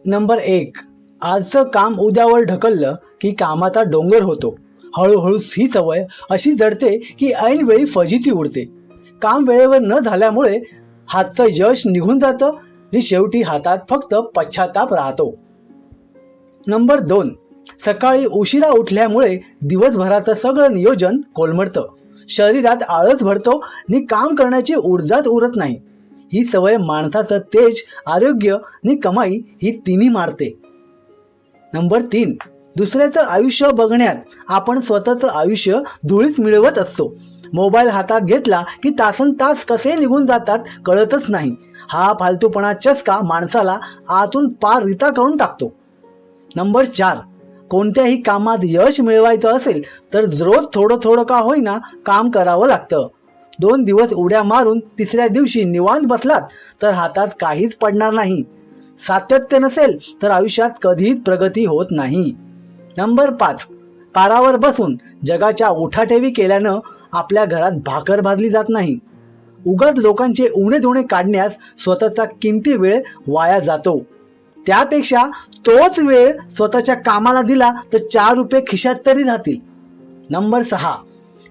Number 1, आजचं काम उद्यावर ढकललं की कामाचा डोंगर होतो. हळूहळू ही सवय अशी जडते की ऐनवेळी फजिती उडते. काम वेळेवर न झाल्यामुळे हातचं यश निघून जातं आणि शेवटी हातात फक्त पश्चाताप राहतो. नंबर 2, सकाळी उशिरा उठल्यामुळे दिवसभराचं सगळं नियोजन कोलमडतं. शरीरात आळस भरतो आणि काम करण्याची ऊर्जाच उरत नाही. ही सवय माणसाचं तेज, आरोग्य आणि कमाई ही तिन्ही मारते. नंबर 3, दुसऱ्याचं आयुष्य बघण्यात आपण स्वतःचं आयुष्य धुळीस मिळवत असतो. मोबाईल हातात घेतला की तासनतास कसे निघून जातात कळतच नाही. हा फालतूपणा चस्का माणसाला आतून पार रिता करून टाकतो. नंबर 4, कोणत्याही कामात यश मिळवायचं असेल तर रोज थोडं थोडं का होईना काम करावं लागतं. 2 दिवस उड्या मारून तिसऱ्या दिवशी निवांत बसलात तर हातात काहीच पडणार नाही. सातत्य नसेल तर आयुष्यात कधीच प्रगती होत नाही. नंबर 5, पारावर बसून जगाच्या उठाठेवी केल्यानं आपल्या घरात भाकर भाजली जात नाही. उगाच लोकांचे उणे धुणे काढण्यास स्वतःचा किमती वेळ वाया जातो. त्यापेक्षा तोच वेळ स्वतःच्या कामाला दिला तर 4 रुपये खिशात तरी राहतील. नंबर 6,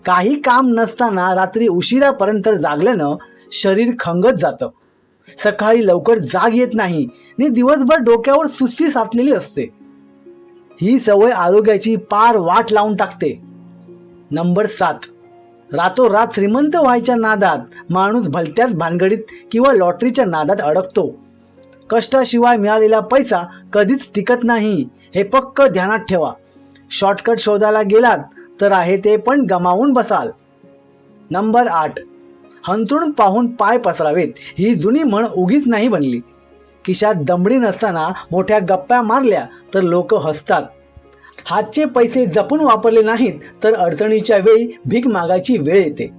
काही काम नसताना रात्री उशिरापर्यंत जागल्यानं शरीर खंगत जातं. सकाळी लवकर जाग येत नाही आणि दिवसभर डोक्यावर सुस्ती साचलेली असते. ही सवय आरोग्याची पार वाट लावून टाकते. नंबर 7, रातोरात श्रीमंत व्हायच्या नादात माणूस भलत्याच भानगडीत किंवा लॉटरीच्या नादात अडकतो. कष्टाशिवाय मिळालेला पैसा कधीच टिकत नाही हे पक्क ध्यानात ठेवा. शॉर्टकट शोधायला गेलात तर आहे ते पण गमावून बसाल. नंबर 8, हंतरून पाहून पाय पसरावेत ही जुनी म्हण उगीच नाही बनली. खिशात दमडी नसताना मोठ्या गप्पा मारल्या तर लोक हसतात. हातचे पैसे जपून वापरले नाहीत तर अडचणीच्या वेळी भीक मागायची वेळ येते.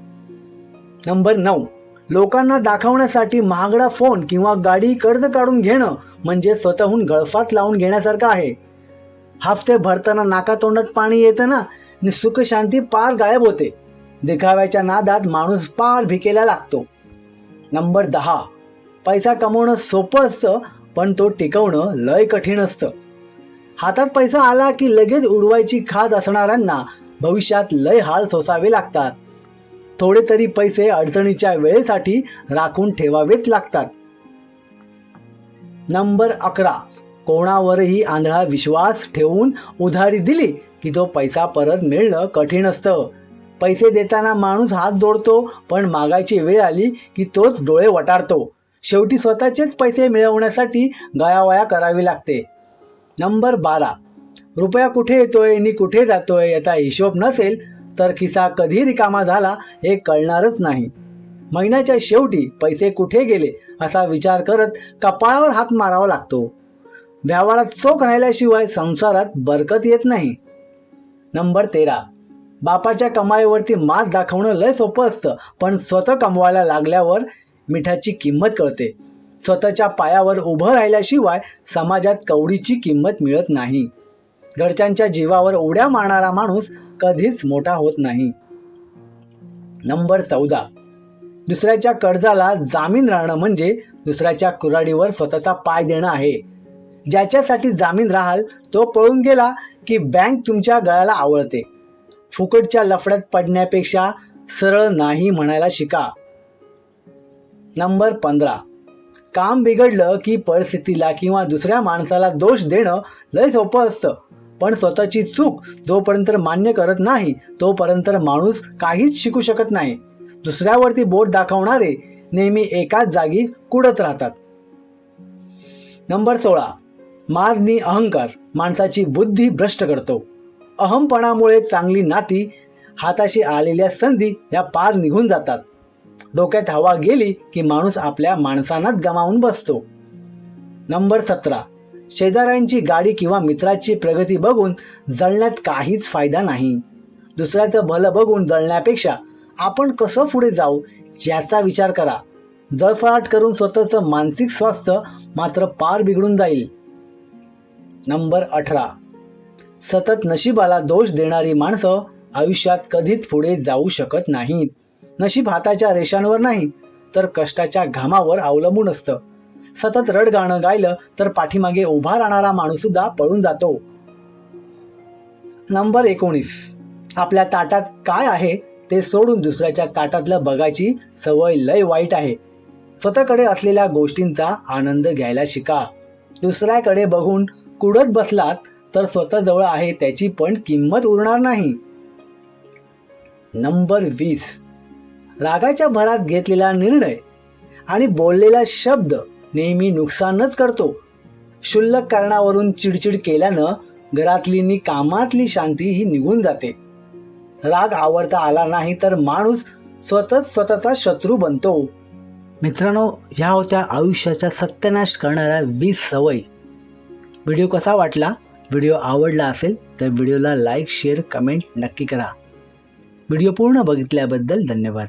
नंबर 9, लोकांना दाखवण्यासाठी महागडा फोन किंवा गाडी कर्ज काढून घेणं म्हणजे स्वतःहून गळफात लावून घेण्यासारखं आहे. हफ्ते भरताना नाकातोंडात पाणी येतं ना आणि सुख शांती पार गायब होते. दिखाव्याच्या नादात माणूस पार भिकेला लागतो. नंबर 10, पैसा कमवणं सोपं असतं पण तो टिकवणं लय कठीण असतं. हातात पैसा आला की लगेच उडवायची खाद असणाऱ्यांना भविष्यात लय हाल सोसावे लागतात. थोडे तरी पैसे अडचणीच्या वेळेसाठी राखून ठेवावेच लागतात. नंबर 11, कोणावरही आंधळा विश्वास ठेवून उधारी दिली की तो पैसा परत मिळणं कठीण असतं. पैसे देताना माणूस हात जोडतो पण मागायची वेळ आली की तोच डोळे वटारतो. शेवटी स्वतःचेच पैसे मिळवण्यासाठी गयावया करावी लागते. नंबर 12, रुपया कुठे येतोय आणि कुठे जातोय याचा हिशोब नसेल तर खिसा कधी रिकामा झाला हे कळणारच नाही. महिन्याच्या शेवटी पैसे कुठे गेले असा विचार करत कपाळावर हात मारावा लागतो. व्यवहारात चोख राहिल्याशिवाय संसारात बरकत येत नाही. नंबर 13, बापाच्या कमाईवरती मात दाखवणं लय सोपं असतं पण स्वतः कमवायला लागल्यावर मिठाची किंमत कळते. स्वतःच्या पायावर उभं राहिल्याशिवाय समाजात कवडीची किंमत मिळत नाही. घरच्यांच्या जीवावर उड्या मारणारा माणूस कधीच मोठा होत नाही. नंबर 14, दुसऱ्याच्या कर्जाला जामीन राहणं म्हणजे दुसऱ्याच्या कुऱ्हाडीवर स्वतःचा पाय देणं आहे. ज्याच्यासाठी जामीन राहाल तो पळून गेला की बँक तुमच्या गळ्याला आवळते. फुकटच्या लफड्यात पडण्यापेक्षा सरळ नाही म्हणायला शिका. नंबर 15, काम बिघडलं की परिस्थितीला किंवा दुसऱ्या माणसाला दोष देणं लय सोपं असतं पण स्वतःची चूक जोपर्यंत मान्य करत नाही तोपर्यंत माणूस काहीच शिकू शकत नाही. दुसऱ्यावरती बोट दाखवणारे नेहमी एकाच जागी कुडत राहतात. नंबर 16, माजनी अहंकार माणसाची बुद्धी भ्रष्ट करतो. अहमपणामुळे चांगली नाती, हाताशी आलेल्या संधी या पार निघून जातात. डोक्यात हवा गेली की माणूस आपल्या माणसांनाच गमावून बसतो. नंबर 17, शेजाऱ्यांची गाडी किंवा मित्राची प्रगती बघून जळण्यात काहीच फायदा नाही. दुसऱ्याचं भलं बघून जळण्यापेक्षा आपण कसं पुढे जाऊ याचा विचार करा. जळफळाट करून स्वतःचं मानसिक स्वास्थ्य मात्र पार बिघडून जाईल. नंबर 18, सतत नशिबाला दोष देणारी माणसं आयुष्यात कधीच पुढे जाऊ शकत नाहीत. नशीब हाताच्या रेषांवर नाही तर कष्टाच्या घामावर अवलंबून असतं. सतत रड गाणं गायलं तर पाठीमागे उभा राहणारा माणूस सुद्धा पळून जातो. नंबर 19, आपल्या ताटात काय आहे ते सोडून दुसऱ्याच्या ताटातलं बघायची सवय लय वाईट आहे. स्वतःकडे असलेल्या गोष्टींचा आनंद घ्यायला शिका. दुसऱ्याकडे बघून कुडत बसलात तर स्वतःजवळ आहे त्याची पण किंमत उरणार नाही. नंबर 20, रागाच्या भरात घेतलेला निर्णय आणि बोललेला शब्द नेहमी नुकसानच करतो. क्षुल्लक कारणावरून चिडचिड केल्यानं घरातली आणि कामातली शांती ही निघून जाते. राग आवरता आला नाही तर माणूस स्वतःचा शत्रू बनतो. मित्रांनो, ह्या होत्या आयुष्याचा सत्यानाश करणाऱ्या 20 सवयी. व्हिडिओ कसा वाटला? व्हिडिओ आवडला असेल तर व्हिडिओला लाईक, शेअर, कमेंट नक्की करा. व्हिडिओ पूर्ण बघितल्याबद्दल धन्यवाद.